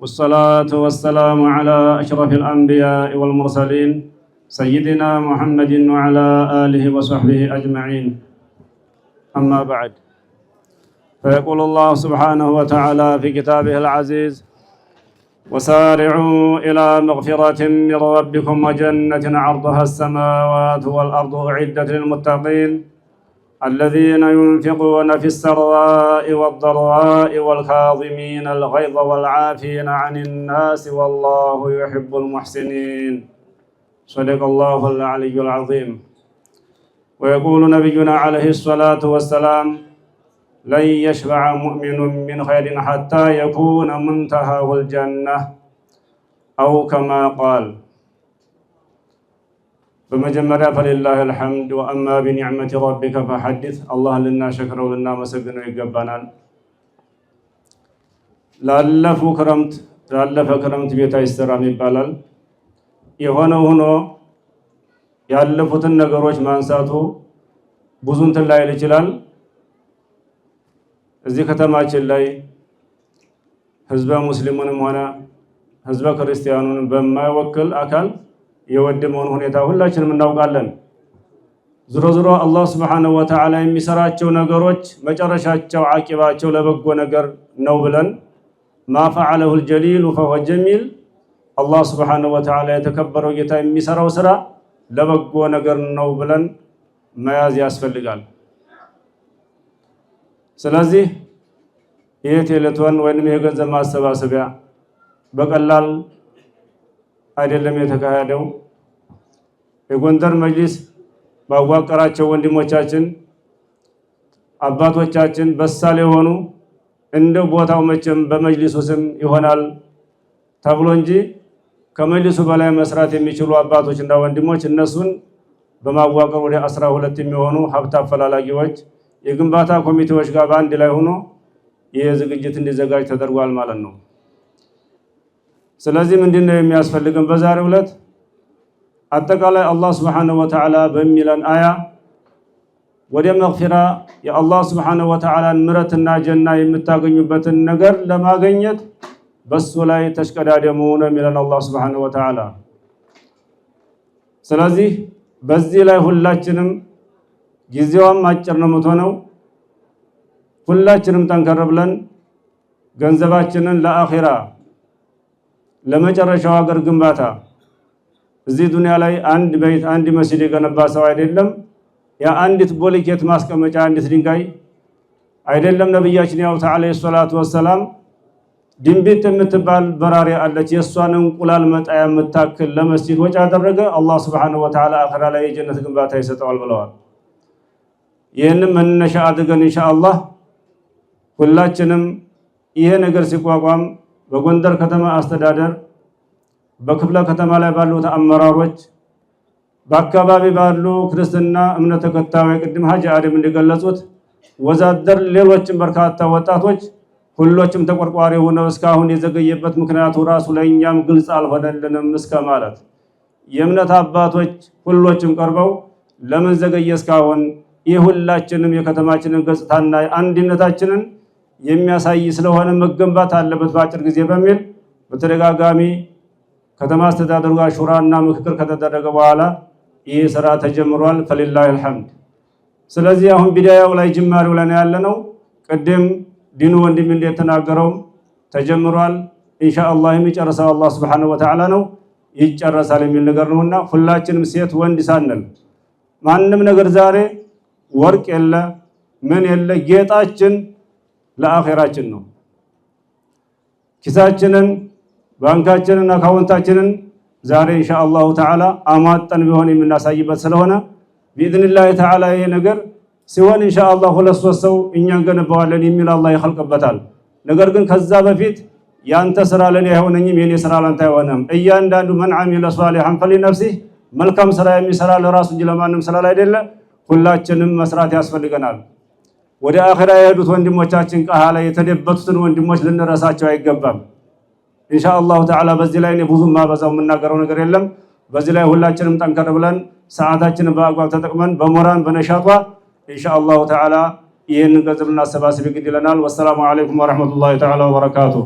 والصلاة والسلام على أشرف الأنبياء والمرسلين سيدنا محمد وعلى آله وصحبه أجمعين. أما بعد، فيقول الله سبحانه وتعالى في كتابه العزيز: وسارعوا إلى مغفرة من ربكم وجنة عرضها السماوات والأرض أعدت للمتقين الذين ينفقون في السراء والضراء والكاظمين الغيظ والعافين عن الناس والله يحب المحسنين. صدق الله العلي العظيم. ويقول نبينا عليه الصلاة والسلام: لن يشبع مؤمن من خير حتى يكون منتهاه الجنة أو كما قال. በመጀመሪያ ፈሊላህ አልሐምድ ወአማ ቢኒዕመቲ ረቢከ ፈሐዲስ። አላህን ልናሸክረው ልናመሰግነው ይገባናል። ላለፈ ክረምት ቤት አይሰራም ይባላል። የሆነው ሆኖ ያለፉትን ነገሮች ማንሳቱ ብዙ እንትን ላይል ይችላል። እዚህ ከተማችን ላይ ህዝበ ሙስሊሙንም ሆነ ህዝበ ክርስቲያኑን በማይወክል አካል የወደመውን ሁኔታ ሁላችንም እናውቃለን። ዞሮ አላህ Subhanahu Wa Ta'ala የሚሰራቸው ነገሮች መጨረሻቸው አቂባቸው ለበጎ ነገር ነው ብለን ማፈዓለሁ الجليل فهو جميل። አላህ Subhanahu Wa Ta'ala የተከበረው ጌታ የሚሰራው ስራ ለበጎ ነገር ነው ብለን መያዝ ያስፈልጋል። ስለዚህ ይሄ ቴሌቶን ወይንም የገንዘብ ማሰባሰቢያ በቀላል አይደለም የተካሄደው። የጎንደር መጅሊስ ባዋቀራቸው ወንድሞቻችን አባቶቻችን በሳል የሆኑ እንደ ቦታው መቼም በመጅሊሱ ስም ይሆናል ተብሎ እንጂ ከመጅሊሱ በላይ መስራት የሚችሉ አባቶችና ወንድሞች እነሱን በማዋቀር ወደ 12 የሚሆኑ ሀብት አፈላላጊዎች የግንባታ ኮሚቴዎች ጋር በአንድ ላይ ሆኖ ይህ ዝግጅት እንዲዘጋጅ ተደርጓል ማለት ነው። ስለዚህ ምንድነው የሚያስፈልገን? በዛሬው ዕለት አጠቃላይ አላህ Subhanahu Wa Ta'ala በሚለን አያ ወደ መግፊራ የአላህ Subhanahu Wa Ta'ala ምሕረትና ጀና የምታገኙበትን ነገር ለማግኘት በሱ ላይ ተሽቀዳደሙ ነው የሚለን አላህ Subhanahu Wa Ta'ala። ስለዚህ በዚህ ላይ ሁላችንም ጊዜውም አጭር ነው የምትሆነው። ሁላችንም ጠንከር ብለን ገንዘባችንን ለአኺራ ለመጨረሻው ሀገር ግንባታ እዚህ ዱንያ ላይ አንድ ቤት አንድ መስጂድ የገነባ ሰው አይደለም። ያ አንዲት ቦሊኬት ማስቀመጫ አንዲት ድንጋይ አይደለም። ነብያችን ያው ተዓላ ሰላቱ ወሰላም ድንቢጥ የምትባል በራሪ አለች። የሷን እንቁላል መጣያ የምታክል ለመስጂድ ወጪ አደረገ። አላህ Subhanahu Wa Ta'ala አኺራ ላይ የጀነት ግንባታ ይሰጠዋል ብለዋል። ይሄንን መነሻ አድርገን ኢንሻአላህ ሁላችንም ይሄ ነገር ሲቋቋም በጎንደር ከተማ አስተዳደር በክፍለ ከተማ ላይ ባሉት አመራሮች በአካባቢ ባሉ ክርስትና እምነት ተከታዮች ቅድም ሀጂ አደም እንደገለጹት ወዛደር ሌሎችም በርካታ ወጣቶች ሁሎችም ተቆርቋሪ ሆነው እስካሁን የዘገየበት ምክንያቱ ራሱ ለኛም ግልጽ አልሆነልንም እስከ ማለት የእምነት አባቶች ሁሎችም ቀርበው ለምን ዘገየ እስካሁን ይህ ሁላችንም የከተማችንን ገጽታና አንድነታችንን የሚያሳይ ስለሆነ መገንባት አለበት በአጭር ጊዜ በሚል በተደጋጋሚ ከተማ አስተዳደሩ ጋር ሹራና ምክክር ከተደረገ በኋላ ይህ ስራ ተጀምሯል። ፈሊላህ አልሐምድ። ስለዚህ አሁን ቢዳያው ላይ ጅማሬው ላይ ያለነው ቅድም ዲኑ ወንድም እንደተናገረው ተጀምሯል። ኢንሻአላህ የሚጨርሰው አላህ Subhanahu Wa Ta'ala ነው ይጨርሳል የሚል ነገር ነውና ሁላችንም ሴት ወንድ ሳንል ማንንም ነገር ዛሬ ወርቅ የለ ምን የለ ጌጣችን ለአኺራችን ነው። ኪሳችንን ባንካችንን አካውንታችንን ዛሬ ኢንሻአላህ ተዓላ አማጠን ቢሆን የምናሳይበት ስለሆነ باذنላህ ተዓላ ይሄ ነገር ሲሆን ኢንሻአላህ ሁለት ሶስት ሰው እኛን ገነባዋለን የሚል አላህ ይخلቅበታል። ነገር ግን ከዛ በፊት ያንተ ስራ ለኔ አይሆነኝም የኔ ስራ ላንተ አይሆንም። እያንዳንዱ من عمل صالحا فلنفسه መልካም ስራ የሚሰራ ለራሱ እንጂ ለማንም ስራ አይደለ። ሁላችንም መስራት ያስፈልገናል። ወደ አኺራ የሄዱት ወንድሞቻችን ቃሃ ላይ የተደበቱትን ወንድሞች ልንረሳቸው አይገባም። ኢንሻአላህ ተዓላ በዚህ ላይ ብዙ ማበዛው የምናገረው ነገር የለም። በዚህ ላይ ሁላችንም ጠንከር ብለን ሰዓታችንን በአግባብ ተጠቅመን በሞራን በነሻጧ ኢንሻአላህ ተዓላ ይሄንን ገንዘብ እናሰባስብ ይግድ ይለናል። ወሰላሙ አለይኩም ወራህመቱላሂ ተዓላ ወበረካቱሁ።